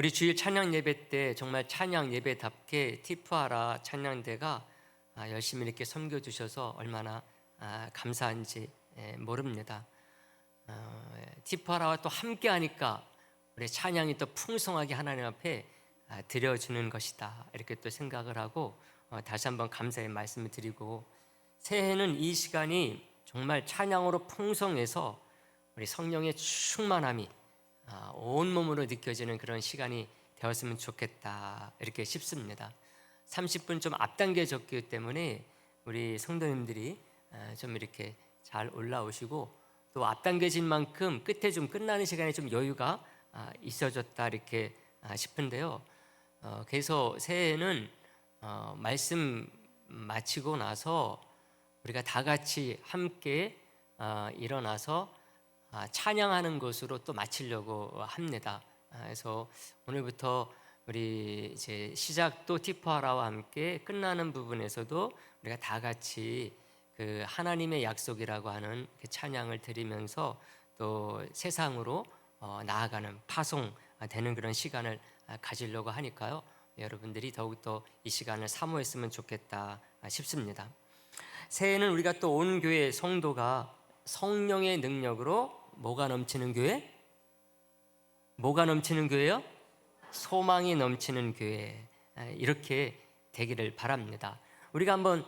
우리 주일 찬양 예배 때 정말 찬양 예배답게 티프아라 찬양대가 열심히 이렇게 섬겨주셔서 얼마나 감사한지 모릅니다. 티프아라와 또 함께하니까 우리 찬양이 또 풍성하게 하나님 앞에 드려주는 것이다, 이렇게 또 생각을 하고 다시 한번 감사의 말씀을 드리고, 새해는 이 시간이 정말 찬양으로 풍성해서 우리 성령의 충만함이 온몸으로 느껴지는 그런 시간이 되었으면 좋겠다, 이렇게 싶습니다. 30분 좀 앞당겨 졌기 때문에 우리 성도님들이 좀 이렇게 잘 올라오시고, 또 앞당겨진 만큼 끝에 좀 끝나는 시간에 좀 여유가 있어졌다, 이렇게 싶은데요. 그래서 새해에는 말씀 마치고 나서 우리가 다 같이 함께 일어나서 찬양하는 것으로 또 마치려고 합니다. 그래서 오늘부터 우리 이제 시작도 티프아라와 함께 끝나는 부분에서도 우리가 다 같이 그 하나님의 약속이라고 하는 그 찬양을 드리면서 또 세상으로 나아가는 파송되는 그런 시간을 가지려고 하니까요. 여러분들이 더욱더 이 시간을 사모했으면 좋겠다 싶습니다. 새해는 우리가 또 온 교회 성도가 성령의 능력으로 뭐가 넘치는 교회? 뭐가 넘치는 교회요? 소망이 넘치는 교회, 이렇게 되기를 바랍니다. 우리가 한번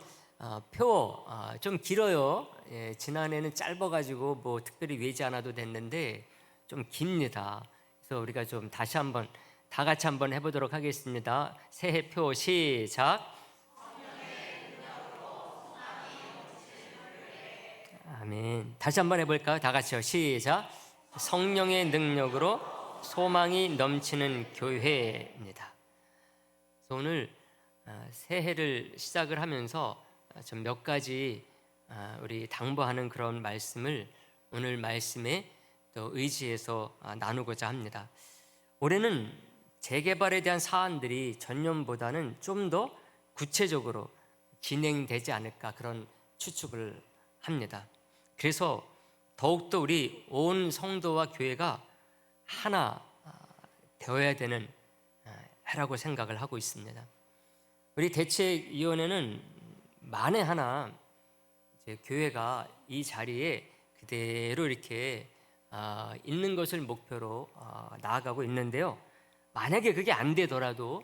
표 좀 길어요. 지난해는 짧아가지고 뭐 특별히 외지 않아도 됐는데 좀 깁니다. 그래서 우리가 좀 다시 한번 다 같이 한번 해보도록 하겠습니다. 새해표 시작. 아멘. 다시 한번 해볼까요? 다 같이요. 시작. 성령의 능력으로 소망이 넘치는 교회입니다. 그래서 오늘 새해를 시작을 하면서 좀 몇 가지 우리 당부하는 그런 말씀을 오늘 말씀에 또 의지해서 나누고자 합니다. 올해는 재개발에 대한 사안들이 전년보다는 좀 더 구체적으로 진행되지 않을까, 그런 추측을 합니다. 그래서 더욱더 우리 온 성도와 교회가 하나 되어야 되는 해라고 생각을 하고 있습니다. 우리 대책위원회는 만에 하나 이제 교회가 이 자리에 그대로 이렇게 있는 것을 목표로 나아가고 있는데요. 만약에 그게 안 되더라도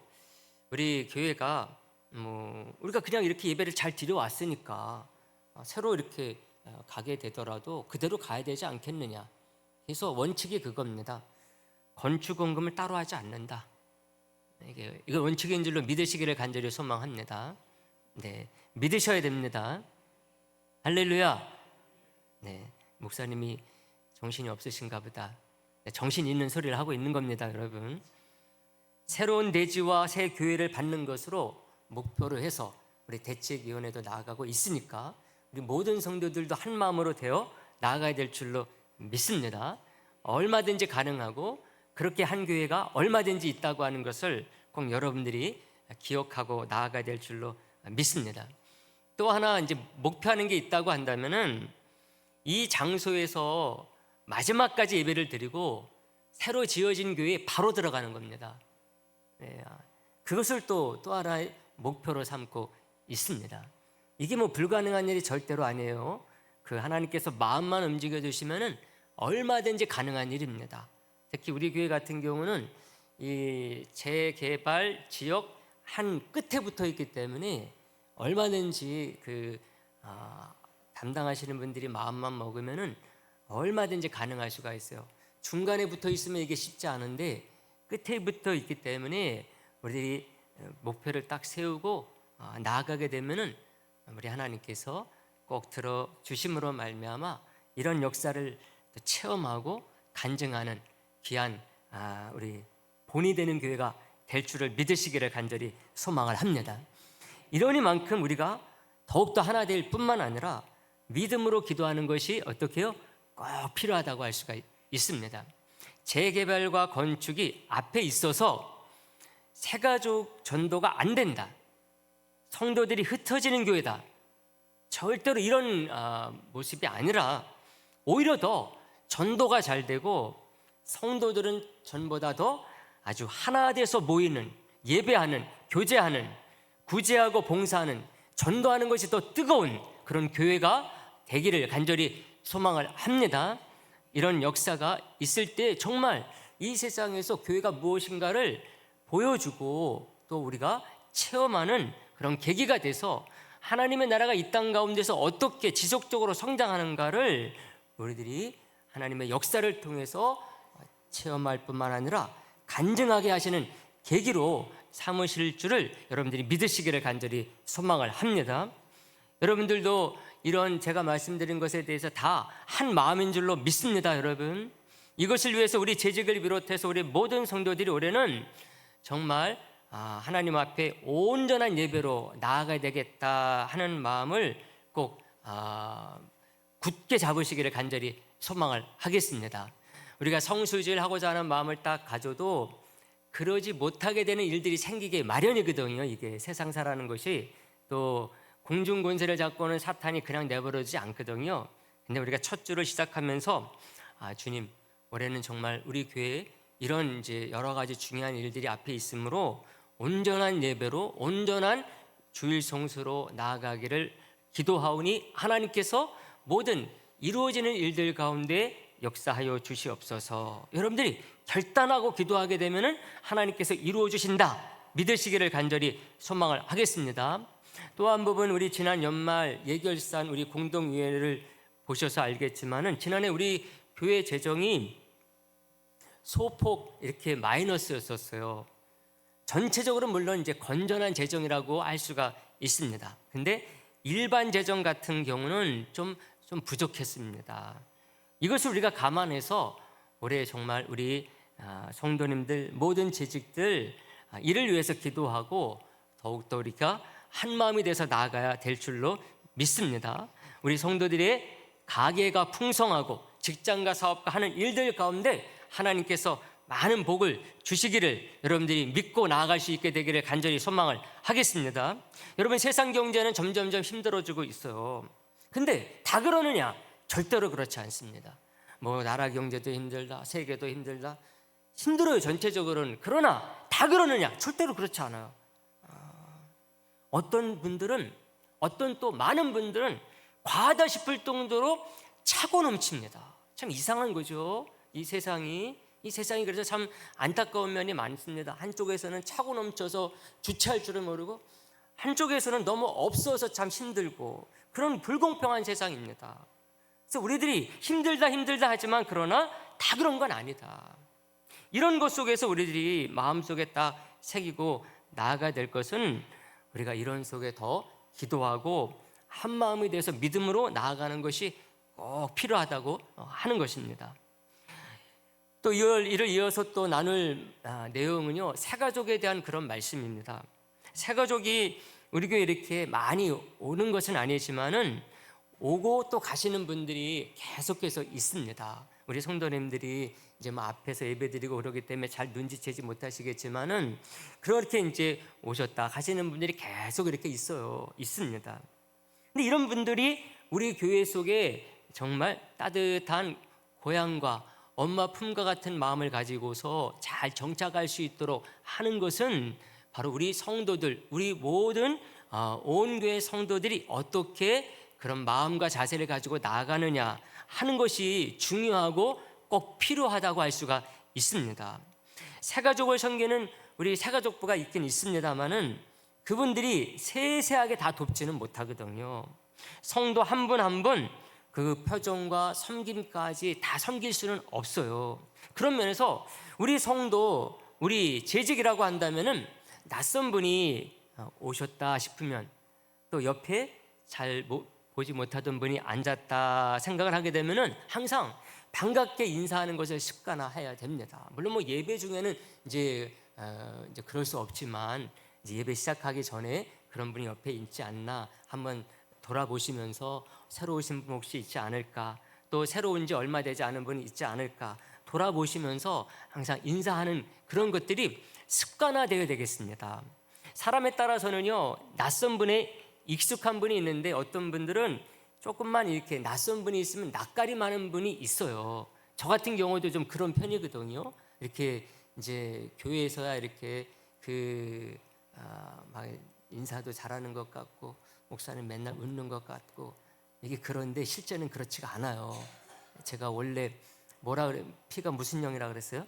우리 교회가 우리가 그냥 이렇게 예배를 잘 드려왔으니까 새로 이렇게 가게 되더라도 그대로 가야 되지 않겠느냐. 그래서 원칙이 그겁니다. 건축원금을 따로 하지 않는다. 이거 원칙인 줄로 믿으시기를 간절히 소망합니다. 네, 믿으셔야 됩니다. 할렐루야. 네, 목사님이 정신이 없으신가 보다. 네, 정신 있는 소리를 하고 있는 겁니다, 여러분. 새로운 대지와 새 교회를 받는 것으로 목표로 해서 우리 대책위원회도 나아가고 있으니까 우리 모든 성도들도 한 마음으로 되어 나아가야 될 줄로 믿습니다. 얼마든지 가능하고 그렇게 한 교회가 얼마든지 있다고 하는 것을 꼭 여러분들이 기억하고 나아가야 될 줄로 믿습니다. 또 하나 이제 목표하는 게 있다고 한다면은 이 장소에서 마지막까지 예배를 드리고 새로 지어진 교회에 바로 들어가는 겁니다. 네, 그것을 또 하나의 목표로 삼고 있습니다. 이게 뭐 불가능한 일이 절대로 아니에요. 그 하나님께서 마음만 움직여 주시면은 얼마든지 가능한 일입니다. 특히 우리 교회 같은 경우는 이 재개발 지역 한 끝에 붙어 있기 때문에 얼마든지 담당하시는 분들이 마음만 먹으면은 얼마든지 가능할 수가 있어요. 중간에 붙어 있으면 이게 쉽지 않은데 끝에 붙어 있기 때문에 우리들이 목표를 딱 세우고 나아가게 되면은 우리 하나님께서 꼭 들어 주심으로 말미암아 이런 역사를 또 체험하고 간증하는 귀한 우리 본이 되는 교회가 될 줄을 믿으시기를 간절히 소망을 합니다. 이러니만큼 우리가 더욱더 하나 될 뿐만 아니라 믿음으로 기도하는 것이 어떻게 해요? 꼭 필요하다고 할 수가 있습니다. 재개발과 건축이 앞에 있어서 새가족 전도가 안 된다, 성도들이 흩어지는 교회다, 절대로 이런 모습이 아니라 오히려 더 전도가 잘 되고 성도들은 전보다 더 아주 하나 돼서 모이는, 예배하는, 교제하는, 구제하고 봉사하는, 전도하는 것이 더 뜨거운 그런 교회가 되기를 간절히 소망을 합니다. 이런 역사가 있을 때 정말 이 세상에서 교회가 무엇인가를 보여주고 또 우리가 체험하는 그런 계기가 돼서 하나님의 나라가 이 땅 가운데서 어떻게 지속적으로 성장하는가를 우리들이 하나님의 역사를 통해서 체험할 뿐만 아니라 간증하게 하시는 계기로 삼으실 줄을 여러분들이 믿으시기를 간절히 소망을 합니다. 여러분들도 이런 제가 말씀드린 것에 대해서 다 한 마음인 줄로 믿습니다. 여러분, 이것을 위해서 우리 재직을 비롯해서 우리 모든 성도들이 올해는 정말 하나님 앞에 온전한 예배로 나아가야 되겠다 하는 마음을 꼭 굳게 잡으시기를 간절히 소망을 하겠습니다. 우리가 성수주의를 하고자 하는 마음을 딱 가져도 그러지 못하게 되는 일들이 생기게 마련이거든요. 이게 세상 사라는 것이 또 공중권세를 잡고는 사탄이 그냥 내버려두지 않거든요. 근데 우리가 첫 주를 시작하면서 주님, 올해는 정말 우리 교회에 이런 이제 여러 가지 중요한 일들이 앞에 있으므로 온전한 예배로 온전한 주일 성수로 나아가기를 기도하오니 하나님께서 모든 이루어지는 일들 가운데 역사하여 주시옵소서. 여러분들이 결단하고 기도하게 되면은 하나님께서 이루어 주신다 믿으시기를 간절히 소망을 하겠습니다. 또 한 부분, 우리 지난 연말 예결산 우리 공동위회를 보셔서 알겠지만은 지난해 우리 교회 재정이 소폭 이렇게 마이너스였었어요. 전체적으로 물론 이제 건전한 재정이라고 할 수가 있습니다. 근데 일반 재정 같은 경우는 좀 부족했습니다. 이것을 우리가 감안해서 올해 정말 우리 성도님들 모든 재직들 이를 위해서 기도하고 더욱더 우리가 한 마음이 돼서 나아가야 될 줄로 믿습니다. 우리 성도들의 가계가 풍성하고 직장과 사업과 하는 일들 가운데 하나님께서 많은 복을 주시기를 여러분들이 믿고 나아갈 수 있게 되기를 간절히 소망을 하겠습니다. 여러분, 세상 경제는 점점점 힘들어지고 있어요. 근데 다 그러느냐? 절대로 그렇지 않습니다. 뭐 나라 경제도 힘들다, 세계도 힘들다, 힘들어요 전체적으로는. 그러나 다 그러느냐? 절대로 그렇지 않아요. 어떤 분들은, 어떤 또 많은 분들은 과하다 싶을 정도로 차고 넘칩니다. 참 이상한 거죠. 이 세상이 그래서 참 안타까운 면이 많습니다. 한쪽에서는 차고 넘쳐서 주체할 줄을 모르고 한쪽에서는 너무 없어서 참 힘들고 그런 불공평한 세상입니다. 그래서 우리들이 힘들다 하지만 그러나 다 그런 건 아니다. 이런 것 속에서 우리들이 마음속에 딱 새기고 나아가야 될 것은 우리가 이런 속에 더 기도하고 한 마음이 돼서 믿음으로 나아가는 것이 꼭 필요하다고 하는 것입니다. 또 이를 이어서 또 나눌 내용은요, 새가족에 대한 그런 말씀입니다. 새가족이 우리 교회에 이렇게 많이 오는 것은 아니지만은 오고 또 가시는 분들이 계속해서 있습니다. 우리 성도님들이 이제 뭐 앞에서 예배드리고 그러기 때문에 잘 눈치채지 못하시겠지만은 그렇게 이제 오셨다 가시는 분들이 계속 이렇게 있습니다. 근데 이런 분들이 우리 교회 속에 정말 따뜻한 고향과 엄마 품과 같은 마음을 가지고서 잘 정착할 수 있도록 하는 것은 바로 우리 성도들, 우리 모든 온 교회 성도들이 어떻게 그런 마음과 자세를 가지고 나아가느냐 하는 것이 중요하고 꼭 필요하다고 할 수가 있습니다. 새가족을 섬기는 우리 새가족부가 있긴 있습니다만은 그분들이 세세하게 다 돕지는 못하거든요. 성도 한 분 한 분 그 표정과 섬김까지 다 섬길 수는 없어요. 그런 면에서 우리 성도, 우리 재직이라고 한다면은 낯선 분이 오셨다 싶으면 또 옆에 잘 보지 못하던 분이 앉았다 생각을 하게 되면은 항상 반갑게 인사하는 것을 습관화해야 됩니다. 물론 뭐 예배 중에는 이제 그럴 수 없지만 이제 예배 시작하기 전에 그런 분이 옆에 있지 않나 한번 돌아보시면서 새로 오신 분 혹시 있지 않을까, 또 새로 온 지 얼마 되지 않은 분이 있지 않을까 돌아보시면서 항상 인사하는 그런 것들이 습관화되어야 되겠습니다. 사람에 따라서는요, 낯선 분에 익숙한 분이 있는데 어떤 분들은 조금만 이렇게 낯선 분이 있으면 낯가림 하는 분이 있어요. 저 같은 경우도 좀 그런 편이거든요. 이렇게 이제 교회에서야 이렇게 막 인사도 잘하는 것 같고 목사님 맨날 웃는 것 같고 이게 그런데 실제는 그렇지가 않아요. 제가 원래 피가 무슨 형이라 그랬어요?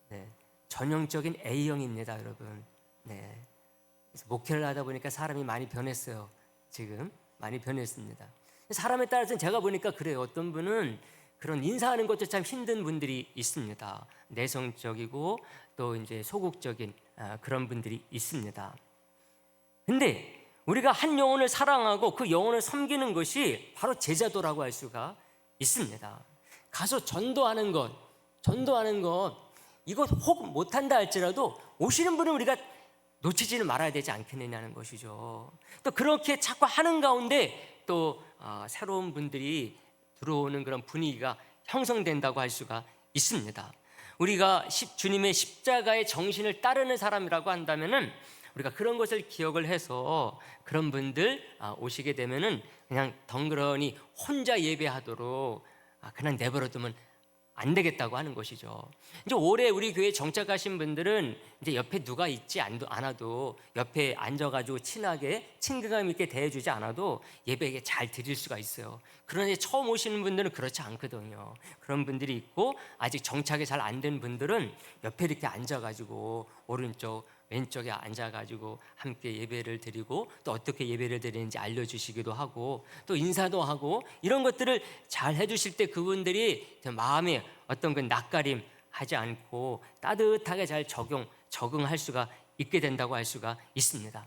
네, 전형적인 A형입니다, 여러분. 네, 그래서 목회를 하다 보니까 사람이 많이 변했어요. 지금 많이 변했습니다. 사람에 따라서는 제가 보니까 그래요. 어떤 분은 그런 인사하는 것도 참 힘든 분들이 있습니다. 내성적이고 또 이제 소극적인 그런 분들이 있습니다. 근데 우리가 한 영혼을 사랑하고 그 영혼을 섬기는 것이 바로 제자도라고 할 수가 있습니다. 가서 전도하는 것 이거 혹 못한다 할지라도 오시는 분은 우리가 놓치지는 말아야 되지 않겠느냐는 것이죠. 또 그렇게 자꾸 하는 가운데 또 새로운 분들이 들어오는 그런 분위기가 형성된다고 할 수가 있습니다. 우리가 주님의 십자가의 정신을 따르는 사람이라고 한다면은 우리가 그런 것을 기억을 해서 그런 분들 오시게 되면은 그냥 덩그러니 혼자 예배하도록 그냥 내버려두면 안 되겠다고 하는 것이죠. 이제 올해 우리 교회 정착하신 분들은 이제 옆에 누가 있지 않아도 옆에 앉아가지고 친하게 친근감 있게 대해주지 않아도 예배에 잘 드릴 수가 있어요. 그런데 처음 오시는 분들은 그렇지 않거든요. 그런 분들이 있고 아직 정착이 잘 안 된 분들은 옆에 이렇게 앉아가지고 오른쪽 왼쪽에 앉아가지고 함께 예배를 드리고 또 어떻게 예배를 드리는지 알려주시기도 하고 또 인사도 하고 이런 것들을 잘 해주실 때 그분들이 마음에 어떤 그 낯가림 하지 않고 따뜻하게 잘 적응할 수가 있게 된다고 할 수가 있습니다.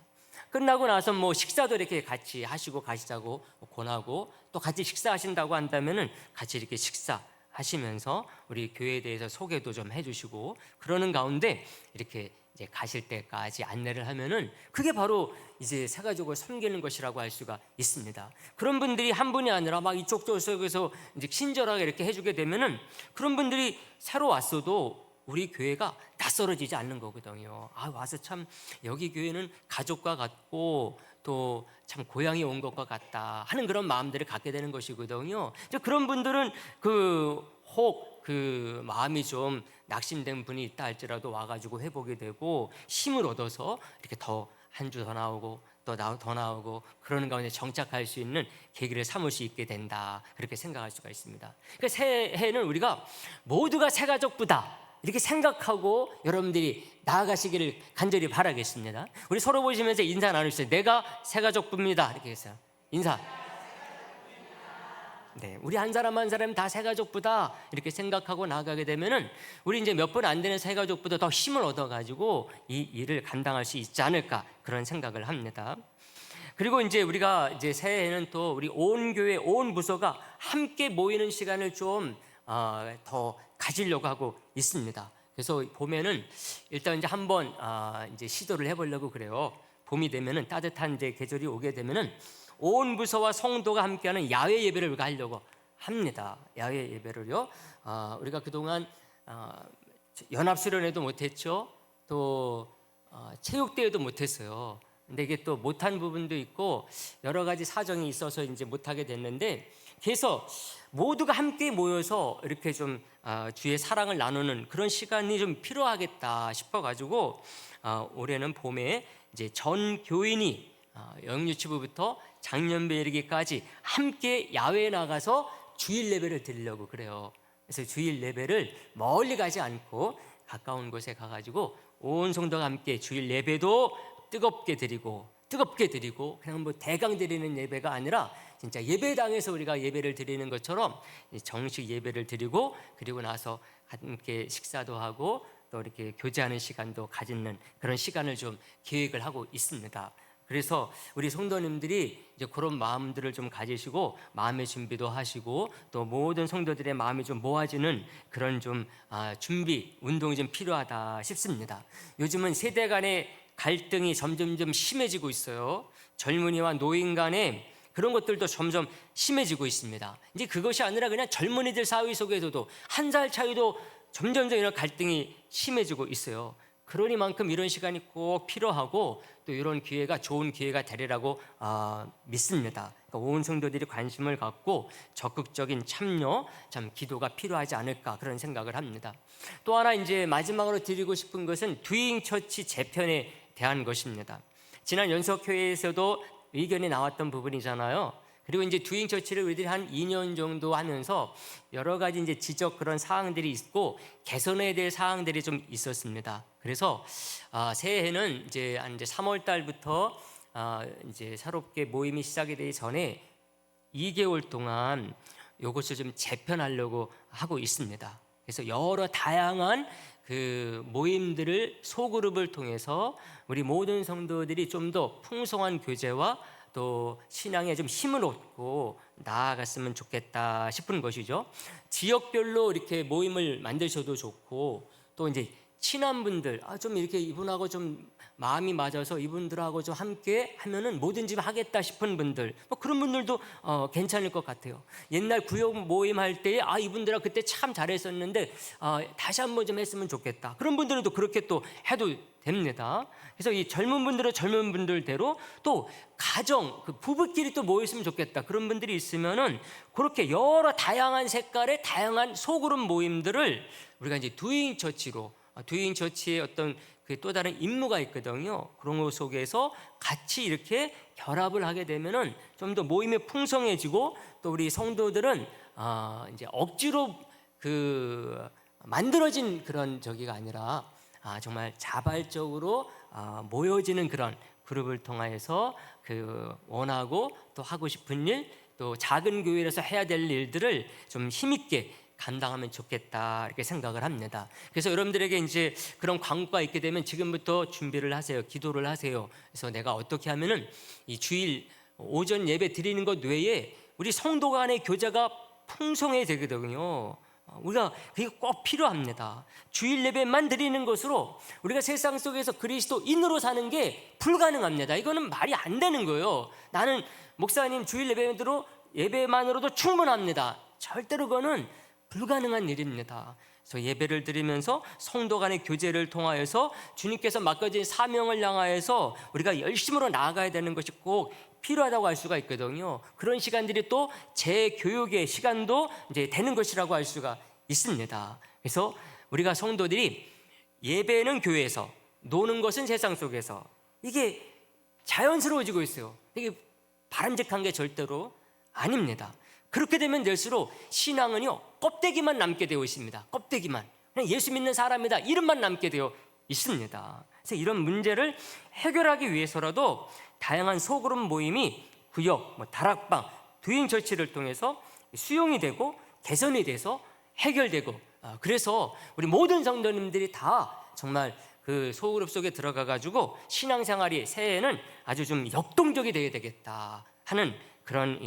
끝나고 나서 뭐 식사도 이렇게 같이 하시고 가시자고 권하고 또 같이 식사하신다고 한다면은 같이 이렇게 식사하시면서 우리 교회에 대해서 소개도 좀 해주시고 그러는 가운데 이렇게 이제 가실 때까지 안내를 하면은 그게 바로 이제 새가족을 섬기는 것이라고 할 수가 있습니다. 그런 분들이 한 분이 아니라 막 이쪽 저쪽에서 이제 친절하게 이렇게 해주게 되면은 그런 분들이 새로 왔어도 우리 교회가 낯설어지지 않는 거거든요. 와서 참 여기 교회는 가족과 같고 또 참 고향이 온 것과 같다 하는 그런 마음들을 갖게 되는 것이거든요. 그런 분들은 혹 마음이 좀 낙심된 분이 있다 할지라도 와가지고 회복이 되고 힘을 얻어서 이렇게 더 한 주 더 나오고 또 더 나오고 그러는 가운데 정착할 수 있는 계기를 삼을 수 있게 된다 그렇게 생각할 수가 있습니다. 그러니까 새해는 우리가 모두가 새가족부다 이렇게 생각하고 여러분들이 나아가시기를 간절히 바라겠습니다. 우리 서로 보시면서 인사 나누시죠. 내가 새가족부입니다 이렇게 해서 인사. 네, 우리 한 사람 한 사람 다 새가족보다 이렇게 생각하고 나가게 되면은 우리 이제 몇 번 안 되는 새가족보다 더 힘을 얻어가지고 이 일을 감당할 수 있지 않을까 그런 생각을 합니다. 그리고 이제 우리가 이제 새해에는 또 우리 온 교회 온 부서가 함께 모이는 시간을 좀 더 가지려고 하고 있습니다. 그래서 봄에는 일단 이제 한번 이제 시도를 해보려고 그래요. 봄이 되면은 따뜻한 이제 계절이 오게 되면은 온 부서와 성도가 함께하는 야외 예배를 우리가 하려고 합니다. 야외 예배를요. 우리가 그동안 연합수련회도 못했죠. 또 체육대회도 못했어요. 근데 이게 또 못한 부분도 있고 여러 가지 사정이 있어서 이제 못하게 됐는데 그래서 모두가 함께 모여서 이렇게 좀 주의 사랑을 나누는 그런 시간이 좀 필요하겠다 싶어가지고 올해는 봄에 이제 전 교인이 영유치부부터 장년배 이르기까지 함께 야외에 나가서 주일 예배를 드리려고 그래요. 그래서 주일 예배를 멀리 가지 않고 가까운 곳에 가가지고 온 성도가 함께 주일 예배도 뜨겁게 드리고 그냥 뭐 대강 드리는 예배가 아니라 진짜 예배당에서 우리가 예배를 드리는 것처럼 정식 예배를 드리고 그리고 나서 함께 식사도 하고 또 이렇게 교제하는 시간도 가지는 그런 시간을 좀 계획을 하고 있습니다. 그래서 우리 성도님들이 이제 그런 마음들을 좀 가지시고 마음의 준비도 하시고 또 모든 성도들의 마음이 좀 모아지는 그런 좀 준비 운동이 좀 필요하다 싶습니다. 요즘은 세대 간의 갈등이 점점 심해지고 있어요. 젊은이와 노인 간의 그런 것들도 점점 심해지고 있습니다. 이제 그것이 아니라 그냥 젊은이들 사회 속에서도 한 살 차이도 점점 이런 갈등이 심해지고 있어요. 그러니만큼 이런 시간이 꼭 필요하고 또 이런 기회가 좋은 기회가 되리라고 믿습니다. 그러니까 온 성도들이 관심을 갖고 적극적인 참여, 참 기도가 필요하지 않을까 그런 생각을 합니다. 또 하나 이제 마지막으로 드리고 싶은 것은 두잉 처치 재편에 대한 것입니다. 지난 연석회의에서도 의견이 나왔던 부분이잖아요. 그리고 이제 두잉 처치를 우리들이 한 2년 정도 하면서 여러 가지 이제 지적 그런 사항들이 있고 개선해야 될 사항들이 좀 있었습니다. 그래서 새해에는 이제 3월 달부터 이제 새롭게 모임이 시작이 되기 전에 2개월 동안 이것을 좀 재편하려고 하고 있습니다. 그래서 여러 다양한 그 모임들을 소그룹을 통해서 우리 모든 성도들이 좀 더 풍성한 교제와 또 신앙에 좀 힘을 얻고 나아갔으면 좋겠다 싶은 것이죠. 지역별로 이렇게 모임을 만드셔도 좋고 또 이제 친한 분들 좀 이렇게 이분하고 좀 마음이 맞아서 이분들하고 좀 함께 하면은 뭐든지 하겠다 싶은 분들 그런 분들도 괜찮을 것 같아요. 옛날 구역 모임 할 때에 이분들하고 그때 참 잘했었는데 다시 한번 좀 했으면 좋겠다. 그런 분들은 또 그렇게 또 해도 됩니다. 그래서 이 젊은 분들은 젊은 분들대로 또 가정 부부끼리 또 모였으면 좋겠다. 그런 분들이 있으면은 그렇게 여러 다양한 색깔의 다양한 소그룹 모임들을 우리가 이제 두잉 처치로 두잉 처치의 어떤 그 또 다른 임무가 있거든요. 그런 것 속에서 같이 이렇게 결합을 하게 되면은 좀 더 모임이 풍성해지고 또 우리 성도들은 이제 억지로 그 만들어진 그런 저기가 아니라 정말 자발적으로 모여지는 그런 그룹을 통해서 그 원하고 또 하고 싶은 일, 또 작은 교회에서 해야 될 일들을 좀 힘있게 감당하면 좋겠다 이렇게 생각을 합니다. 그래서 여러분들에게 이제 그런 광고가 있게 되면 지금부터 준비를 하세요. 기도를 하세요. 그래서 내가 어떻게 하면은 이 주일 오전 예배 드리는 것 외에 우리 성도 간의 교제가 풍성해지거든요. 우리가 그게 꼭 필요합니다. 주일 예배만 드리는 것으로 우리가 세상 속에서 그리스도인으로 사는 게 불가능합니다. 이거는 말이 안 되는 거예요. 나는 목사님 주일 예배만으로도 충분합니다. 절대로 그거는 불가능한 일입니다. 그래서 예배를 드리면서 성도 간의 교제를 통하여서 주님께서 맡겨진 사명을 향하여서 우리가 열심으로 나아가야 되는 것이 꼭 필요하다고 할 수가 있거든요. 그런 시간들이 또 재교육의 시간도 이제 되는 것이라고 할 수가 있습니다. 그래서 우리가 성도들이 예배는 교회에서, 노는 것은 세상 속에서, 이게 자연스러워지고 있어요. 이게 바람직한 게 절대로 아닙니다. 그렇게 되면 될수록 신앙은요 껍데기만 남게 되어 있습니다. 껍데기만, 그냥 예수 믿는 사람이다 이름만 남게 되어 있습니다. 그래서 이런 문제를 해결하기 위해서라도 다양한 소그룹 모임이 구역, 다락방, 두잉 처치를 통해서 수용이 되고 개선이 돼서 해결되고, 그래서 우리 모든 성도님들이 다 정말 그 소그룹 속에 들어가 가지고 신앙생활이 새해에는 아주 좀 역동적이 되어야 되겠다 하는 그런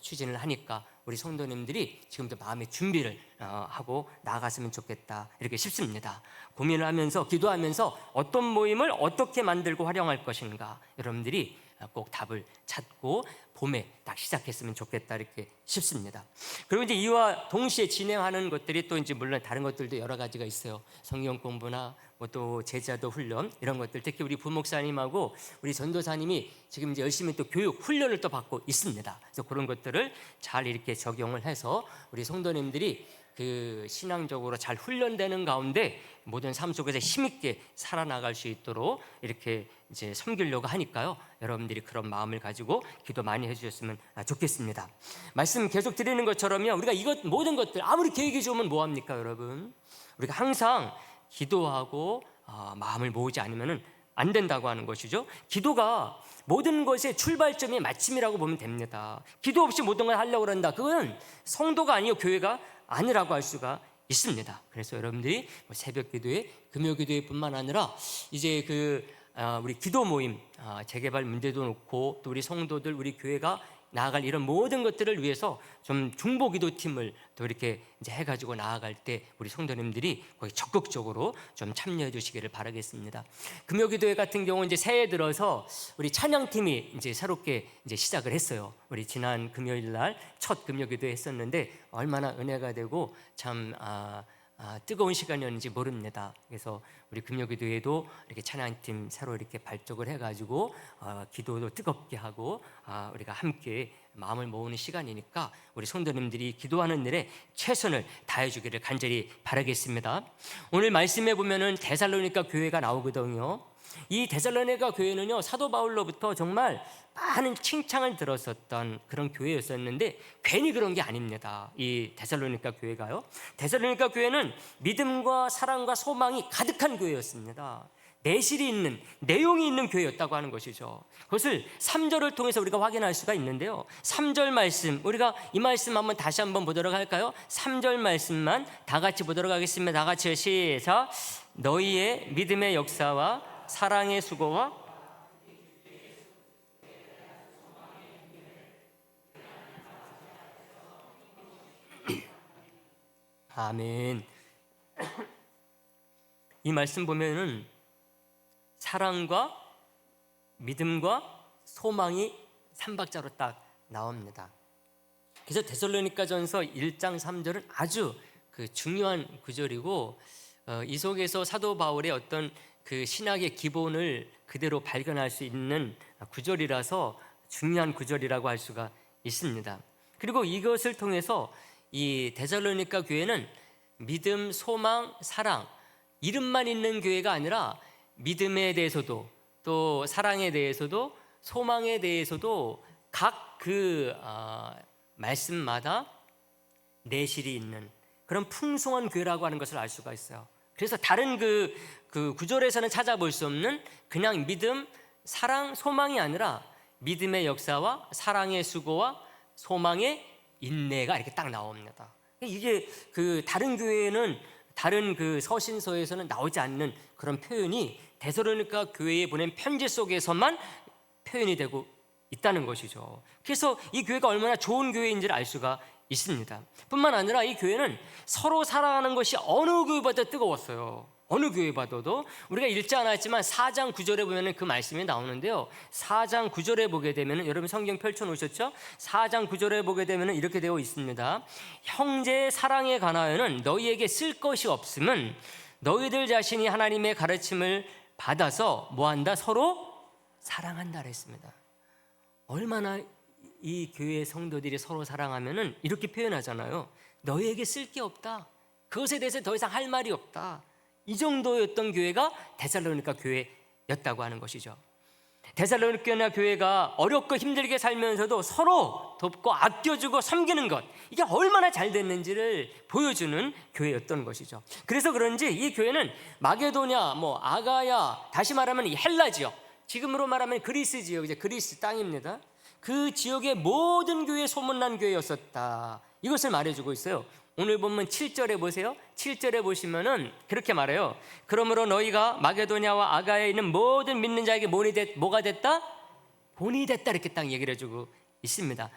추진을 하니까 우리 성도님들이 지금부터 마음의 준비를 하고 나아갔으면 좋겠다 이렇게 싶습니다. 고민을 하면서 기도하면서 어떤 모임을 어떻게 만들고 활용할 것인가 여러분들이 꼭 답을 찾고 봄에 딱 시작했으면 좋겠다 이렇게 싶습니다. 그리고 이제 이와 동시에 진행하는 것들이 또 이제 물론 다른 것들도 여러 가지가 있어요. 성경 공부나 또 제자도 훈련 이런 것들, 특히 우리 부목사님하고 우리 전도사님이 지금 이제 열심히 또 교육 훈련을 또 받고 있습니다. 그래서 그런 것들을 잘 이렇게 적용을 해서 우리 성도님들이 그 신앙적으로 잘 훈련되는 가운데 모든 삶 속에서 힘있게 살아나갈 수 있도록 이렇게 이제 섬기려고 하니까요. 여러분들이 그런 마음을 가지고 기도 많이 해주셨으면 좋겠습니다. 말씀 계속 드리는 것처럼요. 우리가 모든 것들 아무리 계획이 좋으면 뭐합니까, 여러분? 우리가 항상 기도하고 마음을 모으지 않으면 안 된다고 하는 것이죠. 기도가 모든 것의 출발점이 마침이라고 보면 됩니다. 기도 없이 모든 걸 하려고 그런다, 그건 성도가 아니요 교회가 아니라고 할 수가 있습니다. 그래서 여러분들이 새벽 기도회, 금요 기도회 뿐만 아니라 이제 우리 기도 모임, 재개발 문제도 놓고 또 우리 성도들, 우리 교회가 나아갈 이런 모든 것들을 위해서 좀 중보 기도팀을 또 이렇게 이제 해가지고 나아갈 때 우리 성도님들이 거기 적극적으로 좀 참여해 주시기를 바라겠습니다. 금요 기도회 같은 경우 이제 새해 들어서 우리 찬양팀이 이제 새롭게 이제 시작을 했어요. 우리 지난 금요일 날 첫 금요 기도회 했었는데 얼마나 은혜가 되고 참 뜨거운 시간이었는지 모릅니다. 그래서 우리 금요기도에도 이렇게 찬양팀 새로 이렇게 발족을 해가지고 기도도 뜨겁게 하고 우리가 함께 마음을 모으는 시간이니까 우리 성도님들이 기도하는 일에 최선을 다해주기를 간절히 바라겠습니다. 오늘 말씀에 보면은 데살로니가 교회가 나오거든요. 이 데살로니가 교회는요, 사도 바울로부터 정말 많은 칭찬을 들었었던 그런 교회였었는데 괜히 그런 게 아닙니다. 이 데살로니가 교회가요, 데살로니가 교회는 믿음과 사랑과 소망이 가득한 교회였습니다. 내실이 있는, 내용이 있는 교회였다고 하는 것이죠. 그것을 3절을 통해서 우리가 확인할 수가 있는데요, 3절 말씀, 우리가 이 말씀 한번 다시 한번 보도록 할까요? 3절 말씀만 다 같이 보도록 하겠습니다. 다 같이요, 시작. 너희의 믿음의 역사와 사랑의 수고와 아멘. 이 말씀 보면은 사랑과 믿음과 소망이 3박자로 딱 나옵니다. 그래서 데살로니가전서 1장 3절은 아주 중요한 구절이고, 이 속에서 사도 바울의 어떤 그 신학의 기본을 그대로 발견할 수 있는 구절이라서 중요한 구절이라고 할 수가 있습니다. 그리고 이것을 통해서 이 데살로니가 교회는 믿음, 소망, 사랑, 이름만 있는 교회가 아니라 믿음에 대해서도 또 사랑에 대해서도 소망에 대해서도 각 말씀마다 내실이 있는 그런 풍성한 교회라고 하는 것을 알 수가 있어요. 그래서 다른 그 구절에서는 찾아볼 수 없는 그냥 믿음, 사랑, 소망이 아니라 믿음의 역사와 사랑의 수고와 소망의 인내가 이렇게 딱 나옵니다. 이게 다른 교회는, 다른 서신서에서는 나오지 않는 그런 표현이 데살로니가 교회에 보낸 편지 속에서만 표현이 되고 있다는 것이죠. 그래서 이 교회가 얼마나 좋은 교회인지를 알 수가 있습니다. 뿐만 아니라 이 교회는 서로 사랑하는 것이 어느 교회보다 뜨거웠어요. 어느 교회 봐도 우리가 읽지 않았지만 4장 9절에 보면 그 말씀이 나오는데요, 4장 9절에 보게 되면, 여러분 성경 펼쳐놓으셨죠? 4장 9절에 보게 되면 이렇게 되어 있습니다. 형제의 사랑에 관하여는 너희에게 쓸 것이 없음은 너희들 자신이 하나님의 가르침을 받아서 뭐한다? 서로 사랑한다 그랬습니다. 얼마나 이 교회 성도들이 서로 사랑하면은 이렇게 표현하잖아요. 너희에게 쓸 게 없다, 그것에 대해서 더 이상 할 말이 없다. 이 정도였던 교회가 데살로니가 교회였다고 하는 것이죠. 데살로니가 교회가 어렵고 힘들게 살면서도 서로 돕고 아껴주고 섬기는 것, 이게 얼마나 잘 됐는지를 보여주는 교회였던 것이죠. 그래서 그런지 이 교회는 마게도냐, 아가야, 다시 말하면 이 헬라 지역, 지금으로 말하면 그리스 지역, 이제 그리스 땅입니다. 그 지역의 모든 교회에 소문난 교회였었다, 이것을 말해주고 있어요. 오늘 본문 7절에 보세요. 7절에 보시면은 그렇게 말해요. 그러므로 너희가 마게도냐와 아가야에 있는 모든 믿는 자에게 뭐가 됐다? 본이 됐다, 이렇게 딱 얘기를 해주고 있습니다.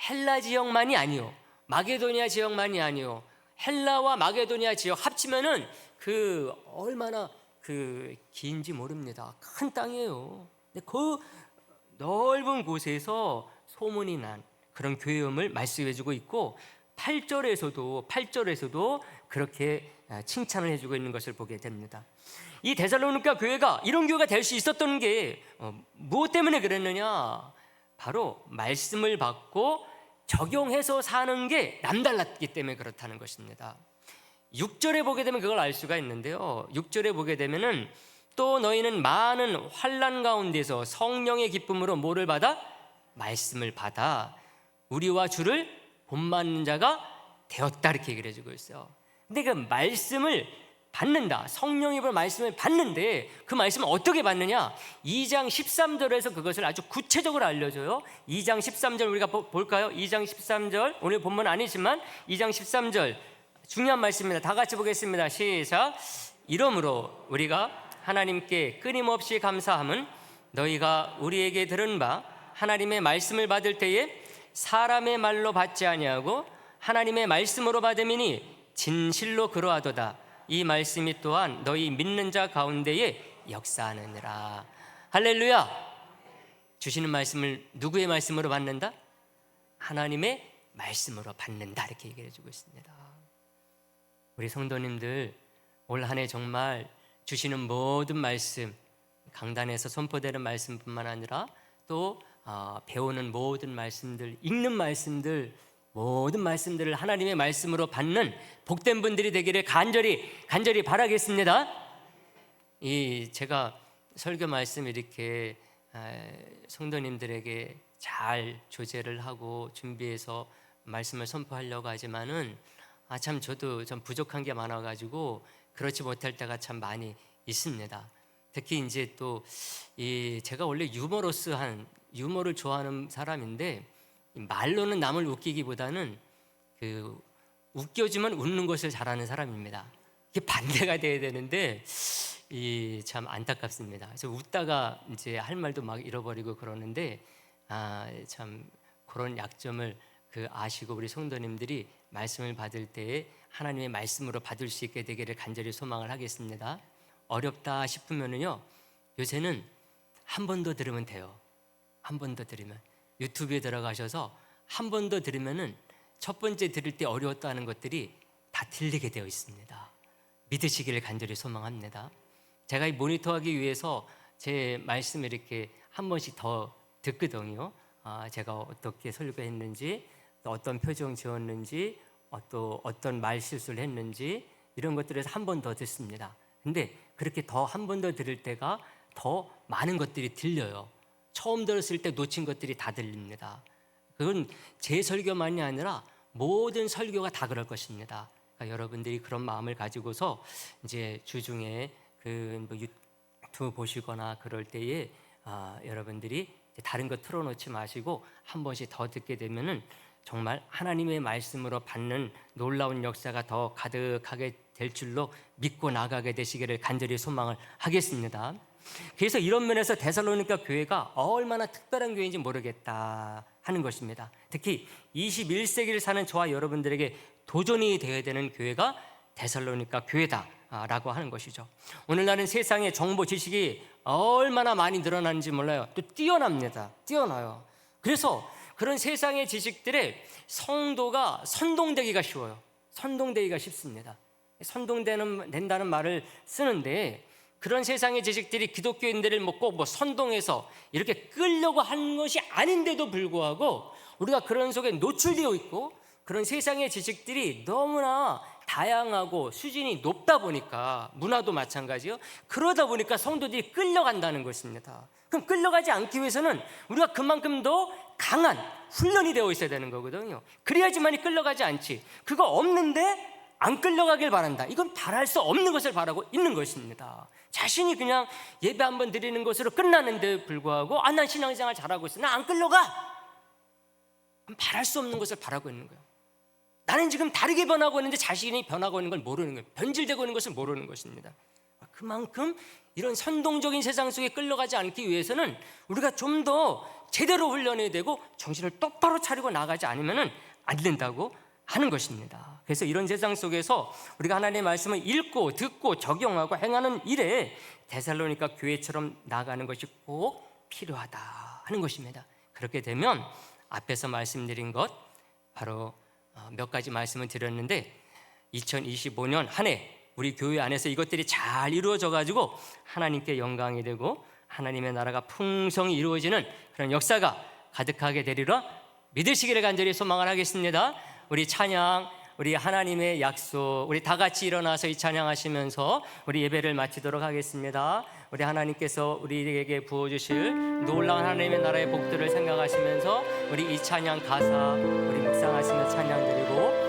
헬라 지역만이 아니요, 마게도냐 지역만이 아니요, 헬라와 마게도냐 지역 합치면은 얼마나 긴지 모릅니다. 큰 땅이에요. 근데 그 넓은 곳에서 소문이 난 그런 교회음을 말씀해주고 있고, 8절에서도 그렇게 칭찬을 해주고 있는 것을 보게 됩니다. 이 데살로니가 교회가 이런 교회가 될 수 있었던 게 무엇 때문에 그랬느냐? 바로 말씀을 받고 적용해서 사는 게 남달랐기 때문에 그렇다는 것입니다. 6절에 보게 되면 그걸 알 수가 있는데요, 6절에 보게 되면은 또 너희는 많은 환난 가운데서 성령의 기쁨으로 뭐를 받아? 말씀을 받아 우리와 주를 본받는 자가 되었다, 이렇게 얘기를 해주고 있어요. 근데 그 말씀을 받는다, 성령의 말씀을 받는데 그 말씀을 어떻게 받느냐? 2장 13절에서 그것을 아주 구체적으로 알려줘요. 2장 13절 우리가 볼까요? 2장 13절, 오늘 본문 아니지만 2장 13절 중요한 말씀입니다. 다 같이 보겠습니다. 시작. 이러므로 우리가 하나님께 끊임없이 감사함은 너희가 우리에게 들은 바 하나님의 말씀을 받을 때에 사람의 말로 받지 아니하고 하나님의 말씀으로 받음이니 진실로 그러하도다. 이 말씀이 또한 너희 믿는 자 가운데에 역사하느니라. 할렐루야. 주시는 말씀을 누구의 말씀으로 받는다? 하나님의 말씀으로 받는다, 이렇게 얘기해 주고 있습니다. 우리 성도님들 올 한 해 정말 주시는 모든 말씀, 강단에서 선포되는 말씀뿐만 아니라 또 배우는 모든 말씀들, 읽는 말씀들, 모든 말씀들을 하나님의 말씀으로 받는 복된 분들이 되기를 간절히 바라겠습니다. 제가 설교 말씀 이렇게 성도님들에게 잘 조제를 하고 준비해서 말씀을 선포하려고 하지만은 참 저도 좀 부족한 게 많아가지고 그렇지 못할 때가 참 많이 있습니다. 특히 이제 또 제가 원래 유머를 좋아하는 사람인데 말로는 남을 웃기기보다는 웃겨주면 웃는 것을 잘하는 사람입니다. 이게 반대가 돼야 되는데 참 안타깝습니다. 그래서 웃다가 이제 할 말도 막 잃어버리고 그러는데 참 그런 약점을 아시고 우리 성도님들이 말씀을 받을 때에 하나님의 말씀으로 받을 수 있게 되기를 간절히 소망을 하겠습니다. 어렵다 싶으면은요, 요새는 한 번 더 들으면 돼요. 한 번 더 들으면 유튜브에 들어가셔서 한 번 더 들으면은 첫 번째 들을 때 어려웠다는 것들이 다 들리게 되어 있습니다. 믿으시기를 간절히 소망합니다. 제가 이 모니터하기 위해서 제 말씀을 이렇게 한 번씩 더 듣거든요. 제가 어떻게 설교했는지, 또 어떤 표정 지었는지, 또 어떤 말 실수를 했는지 이런 것들에서 한 번 더 듣습니다. 근데 그렇게 더 한 번 더 들을 때가 더 많은 것들이 들려요. 처음 들었을 때 놓친 것들이 다 들립니다. 그건 제 설교만이 아니라 모든 설교가 다 그럴 것입니다. 그러니까 여러분들이 그런 마음을 가지고서 이제 주중에 유튜브 보시거나 그럴 때에 여러분들이 다른 거 틀어놓지 마시고 한 번씩 더 듣게 되면은 정말 하나님의 말씀으로 받는 놀라운 역사가 더 가득하게 될 줄로 믿고 나가게 되시기를 간절히 소망을 하겠습니다. 그래서 이런 면에서 데살로니가 교회가 얼마나 특별한 교회인지 모르겠다 하는 것입니다. 특히 21세기를 사는 저와 여러분들에게 도전이 되어야 되는 교회가 데살로니가 교회다라고 하는 것이죠. 오늘날은 세상의 정보 지식이 얼마나 많이 늘어나는지 몰라요. 또 뛰어나요. 그래서 그런 세상의 지식들에 성도가 선동되기가 쉬워요. 선동되기가 쉽습니다. 선동된다는 말을 쓰는데 그런 세상의 지식들이 기독교인들을 꼭 선동해서 이렇게 끌려고 하는 것이 아닌데도 불구하고 우리가 그런 속에 노출되어 있고 그런 세상의 지식들이 너무나 다양하고 수준이 높다 보니까 문화도 마찬가지요. 그러다 보니까 성도들이 끌려간다는 것입니다. 그럼 끌려가지 않기 위해서는 우리가 그만큼 더 강한 훈련이 되어 있어야 되는 거거든요. 그래야지만이 끌려가지 않지. 그거 없는데 안 끌려가길 바란다. 이건 바랄 수 없는 것을 바라고 있는 것입니다. 자신이 그냥 예배 한번 드리는 것으로 끝나는데 불구하고 난 신앙생활 잘하고 있어. 나 안 끌려가. 바랄 수 없는 것을 바라고 있는 거예요. 나는 지금 다르게 변하고 있는데 자신이 변하고 있는 걸 모르는 거예요. 변질되고 있는 것을 모르는 것입니다. 그만큼 이런 선동적인 세상 속에 끌려가지 않기 위해서는 우리가 좀 더 제대로 훈련해야 되고 정신을 똑바로 차리고 나가지 않으면 안 된다고 하는 것입니다. 그래서 이런 세상 속에서 우리가 하나님의 말씀을 읽고 듣고 적용하고 행하는 일에 데살로니가 교회처럼 나가는 것이 꼭 필요하다 하는 것입니다. 그렇게 되면 앞에서 말씀드린 것 바로 몇 가지 말씀을 드렸는데 2025년 한 해 우리 교회 안에서 이것들이 잘 이루어져 가지고 하나님께 영광이 되고 하나님의 나라가 풍성히 이루어지는 그런 역사가 가득하게 되리라 믿으시기를 간절히 소망을 하겠습니다. 우리 찬양, 우리 하나님의 약속, 우리 다 같이 일어나서 이 찬양하시면서 우리 예배를 마치도록 하겠습니다. 우리 하나님께서 우리에게 부어주실 놀라운 하나님의 나라의 복들을 생각하시면서 우리 이 찬양 가사 우리 묵상하시며 찬양 드리고